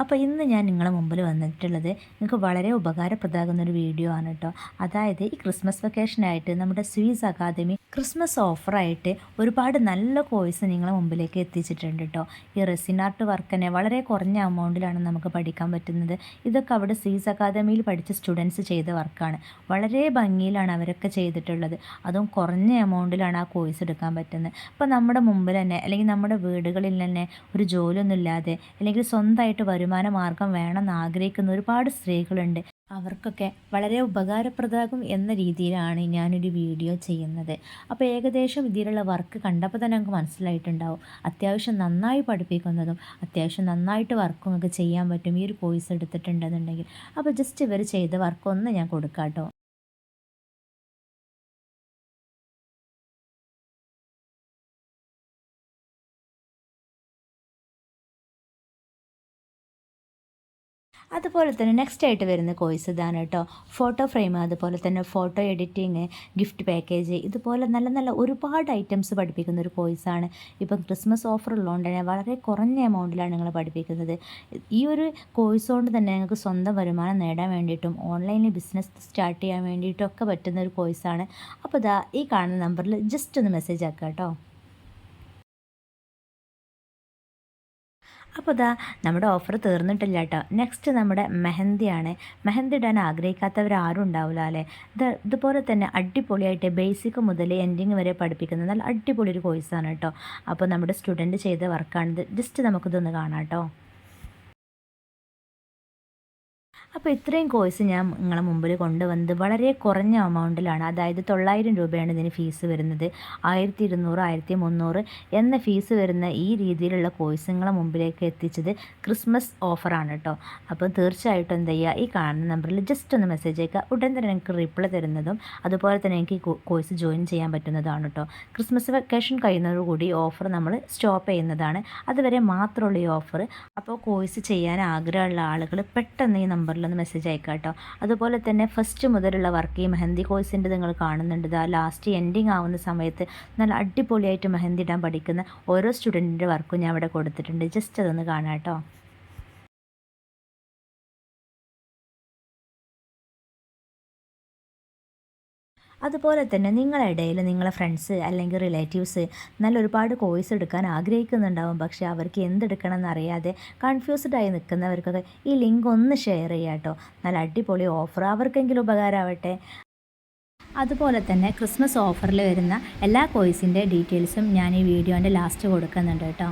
അപ്പോൾ ഇന്ന് ഞാൻ നിങ്ങളുടെ മുമ്പിൽ വന്നിട്ടുള്ളത് നിങ്ങൾക്ക് വളരെ ഉപകാരപ്രദമാകുന്നൊരു വീഡിയോ ആണ് കേട്ടോ. അതായത് ഈ ക്രിസ്മസ് വെക്കേഷനായിട്ട് നമ്മുടെ സ്വീസ് അക്കാദമി ക്രിസ്മസ് ഓഫറായിട്ട് ഒരുപാട് നല്ല കോഴ്സ് നിങ്ങളുടെ മുമ്പിലേക്ക് എത്തിച്ചിട്ടുണ്ട് കേട്ടോ. ഈ റെസിൻ ആർട്ട് വർക്ക് തന്നെ വളരെ കുറഞ്ഞ എമൗണ്ടിലാണ് നമുക്ക് പഠിക്കാൻ പറ്റുന്നത്. ഇതൊക്കെ അവിടെ സ്വീസ് അക്കാദമിയിൽ പഠിച്ച സ്റ്റുഡൻസ് ചെയ്ത വർക്കാണ്. വളരെ ഭംഗിയിലാണ് അവരൊക്കെ ചെയ്തിട്ടുള്ളത്. അതും കുറഞ്ഞ എമൗണ്ടിലാണ് ആ കോഴ്സ് എടുക്കാൻ പറ്റുന്നത്. അപ്പോൾ നമ്മുടെ മുമ്പിൽ തന്നെ അല്ലെങ്കിൽ നമ്മുടെ വീടുകളിൽ തന്നെ ഒരു ജോലിയൊന്നും ഇല്ലാതെ അല്ലെങ്കിൽ സ്വന്തമായിട്ട് വരുമാന മാർഗം വേണമെന്ന് ആഗ്രഹിക്കുന്ന ഒരുപാട് സ്ത്രീകളുണ്ട്. അവർക്കൊക്കെ വളരെ ഉപകാരപ്രദമാകും എന്ന രീതിയിലാണ് ഞാനൊരു വീഡിയോ ചെയ്യുന്നത്. അപ്പോൾ ഏകദേശം ഇതിലുള്ള വർക്ക് കണ്ടപ്പോൾ തന്നെ നമുക്ക് മനസ്സിലായിട്ടുണ്ടാവും. അത്യാവശ്യം നന്നായി പഠിപ്പിക്കുന്നതും അത്യാവശ്യം നന്നായിട്ട് വർക്കും ഒക്കെ ചെയ്യാൻ പറ്റും ഈ ഒരു കോഴ്സ് എടുത്തിട്ടുണ്ടെന്നുണ്ടെങ്കിൽ. അപ്പോൾ ജസ്റ്റ് ഇവർ ചെയ്ത വർക്കൊന്ന് ഞാൻ കൊടുക്കാം കേട്ടോ. അതുപോലെ തന്നെ നെക്സ്റ്റ് ആയിട്ട് വരുന്ന കോഴ്സ് ഇതാണ് കേട്ടോ. ഫോട്ടോ ഫ്രെയിം, അതുപോലെ തന്നെ ഫോട്ടോ എഡിറ്റിങ്, ഗിഫ്റ്റ് പാക്കേജ്, ഇതുപോലെ നല്ല നല്ല ഒരുപാട് ഐറ്റംസ് പഠിപ്പിക്കുന്ന ഒരു കോഴ്സാണ്. ഇപ്പം ക്രിസ്മസ് ഓഫർ ഉള്ളതുകൊണ്ട് തന്നെ വളരെ കുറഞ്ഞ എമൗണ്ടിലാണ് നിങ്ങൾ പഠിപ്പിക്കുന്നത്. ഈ ഒരു കോഴ്സ് കൊണ്ട് തന്നെ നിങ്ങൾക്ക് സ്വന്തം വരുമാനം നേടാൻ വേണ്ടിയിട്ടും ഓൺലൈനിൽ ബിസിനസ് സ്റ്റാർട്ട് ചെയ്യാൻ വേണ്ടിയിട്ടും ഒക്കെ പറ്റുന്ന ഒരു കോഴ്സാണ്. അപ്പോൾ ഇതാ ഈ കാണുന്ന നമ്പറിൽ ജസ്റ്റ് ഒന്ന് മെസ്സേജ് ആക്കുക കേട്ടോ. അപ്പോൾ ഇതാ നമ്മുടെ ഓഫർ തീർന്നിട്ടില്ല കേട്ടോ. നെക്സ്റ്റ് നമ്മുടെ മെഹന്തിയാണ്. മെഹന്തി ഇടാൻ ആഗ്രഹിക്കാത്തവരാരും ഉണ്ടാവില്ല അല്ലേ. ഇതുപോലെ തന്നെ അടിപൊളിയായിട്ട് ബേസിക് മുതൽ എൻഡിങ് വരെ പഠിപ്പിക്കുന്ന നല്ല അടിപൊളി ഒരു കോഴ്സാണ് കേട്ടോ. അപ്പോൾ നമ്മുടെ സ്റ്റുഡൻറ്റ് ചെയ്ത വർക്കാണിത്. ജസ്റ്റ് നമുക്കിതൊന്ന് കാണാം കേട്ടോ. അപ്പോൾ ഇത്രയും കോഴ്സ് ഞാൻ നിങ്ങളെ മുമ്പിൽ കൊണ്ടുവന്നത് വളരെ കുറഞ്ഞ എമൗണ്ടിലാണ്. അതായത് 900 രൂപയാണ് ഇതിന് ഫീസ് വരുന്നത്. 1200, 1300 എന്ന ഫീസ് വരുന്ന ഈ രീതിയിലുള്ള കോഴ്സ് നിങ്ങളെ മുമ്പിലേക്ക് എത്തിച്ചത് ക്രിസ്മസ് ഓഫറാണ് കേട്ടോ. അപ്പോൾ തീർച്ചയായിട്ടും എന്ത് ചെയ്യുക, ഈ കാണുന്ന നമ്പറിൽ ജസ്റ്റ് ഒന്ന് മെസ്സേജ് അയക്കുക. ഉടൻ തന്നെ എനിക്ക് റിപ്ലൈ തരുന്നതും അതുപോലെ തന്നെ എനിക്ക് ഈ കോഴ്സ് ജോയിൻ ചെയ്യാൻ പറ്റുന്നതാണ് കേട്ടോ. ക്രിസ്മസ് വെക്കേഷൻ കഴിയുന്നതോടുകൂടി ഓഫർ നമ്മൾ സ്റ്റോപ്പ് ചെയ്യുന്നതാണ്. അതുവരെ മാത്രമുള്ള ഈ ഓഫർ. അപ്പോൾ കോഴ്സ് ചെയ്യാൻ ആഗ്രഹമുള്ള ആളുകൾ പെട്ടെന്ന് ഈ നമ്പറിൽ മെസ്സേജ് അയക്കാം കേട്ടോ. അതുപോലെ തന്നെ ഫസ്റ്റ് മുതലുള്ള വർക്ക് ഈ മെഹന്തി കോഴ്സിൻ്റെ നിങ്ങൾ കാണുന്നുണ്ട്. ആ ലാസ്റ്റ് എൻഡിങ് ആവുന്ന സമയത്ത് നല്ല അടിപൊളിയായിട്ട് മെഹന്തി ഇടാൻ പഠിക്കുന്ന ഓരോ സ്റ്റുഡൻറ്റിൻ്റെ വർക്കും ഞാൻ ഇവിടെ കൊടുത്തിട്ടുണ്ട്. ജസ്റ്റ് അതൊന്ന് കാണാം കേട്ടോ. അതുപോലെ തന്നെ നിങ്ങളുടെ ഇടയിൽ നിങ്ങളെ ഫ്രണ്ട്സ് അല്ലെങ്കിൽ റിലേറ്റീവ്സ് നല്ല ഒരുപാട് കോഴ്സ് എടുക്കാൻ ആഗ്രഹിക്കുന്നുണ്ടാവും. പക്ഷേ അവർക്ക് എന്തെടുക്കണം എന്നറിയാതെ കൺഫ്യൂസ്ഡായി നിൽക്കുന്നവർക്കൊക്കെ ഈ ലിങ്ക് ഒന്ന് ഷെയർ ചെയ്യാം കേട്ടോ. നല്ല അടിപൊളി ഓഫർ അവർക്കെങ്കിലും ഉപകാരമാവട്ടെ. അതുപോലെ തന്നെ ക്രിസ്മസ് ഓഫറിൽ വരുന്ന എല്ലാ കോഴ്സിൻ്റെ ഡീറ്റെയിൽസും ഞാൻ ഈ വീഡിയോൻ്റെ ലാസ്റ്റ് കൊടുക്കുന്നുണ്ട് കേട്ടോ.